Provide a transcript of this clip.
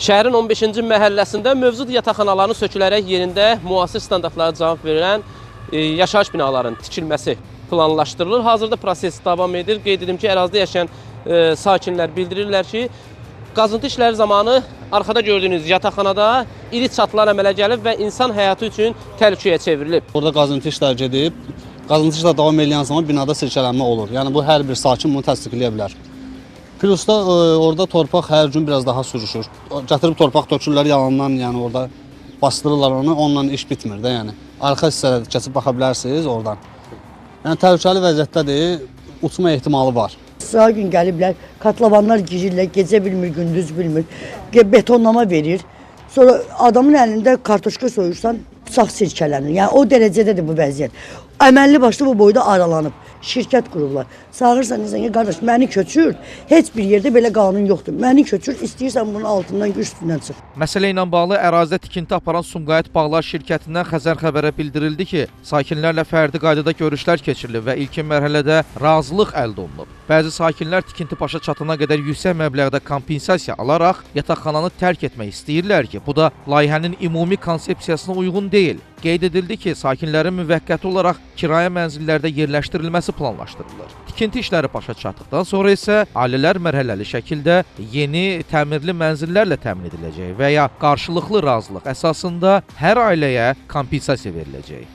Şəhərin 15-ci məhəlləsində mövcud yataqxanaların sökülərək yerində müasir standartlara cavab verən yaşayış binaların tikilməsi planlaşdırılır. Hazırda proses davam edir. Qeyd edim ki, ərazidə yaşayan sakinlər bildirirlər ki, qazıntı işləri zamanı arxada gördüyünüz yataqxanada iri çatılar əmələ gəlib və insan həyatı üçün təhlükəyə çevrilib. Orada qazıntı işləri gedib, qazıntı işləri davam edən zaman binada sirkələnmə olur. Yəni bu hər bir sakin bunu təsdiqləyə bilər. Plus da orada torpaq hər gün biraz daha sürüşür. Gətirib torpaq tökürlər yalandan, yəni orada bastırırlar onu, onunla iş bitmir də yəni. Arxa hissələrə keçib baxa bilərsiniz oradan. Yəni təhlükəli vəziyyətdədir, uçma ehtimalı var. Sıra gün gəliblər, katlavanlar girirlər, gecə bilmir, gündüz bilmir, betonlama verir. Sonra adamın əlində kartoşka soyursan, bıçaq sirkələnir. Yəni o dərəcədədir bu vəziyyət. Əməlli başlı bu boyda aralanıb. Şirkət qurublar. Sağırsan insan ki, qardaş, məni köçür. Heç bir yerdə belə qanun yoxdur. Məni köçür, istəyirsən bunun altından, üstündən çıx. Məsələ ilə bağlı ərazidə tikinti aparan Sumqayıt Bağlar şirkətindən Xəzər xəbərə bildirildi ki, sakinlərlə fərdi qaydada görüşlər keçirilib və ilkin mərhələdə razılıq əldə olunub. Bəzi sakinlər tikinti başa çatana qədər yüksək məbləğdə kompensasiya alaraq yataqxananı tərk etmək istəyirlər ki, bu da layihənin ümumi konsepsiyasına uyğun deyil. Qeyd edildi ki, sakinlərin müvəqqəti olaraq kirayə mənzillərdə yerləşdirilməsi planlaşdırılır. Tikinti işləri başa çatdıqdan sonra isə ailələr mərhələli şəkildə yeni təmirli mənzillərlə təmin ediləcək və ya qarşılıqlı razılıq əsasında hər ailəyə kompensasiya veriləcək.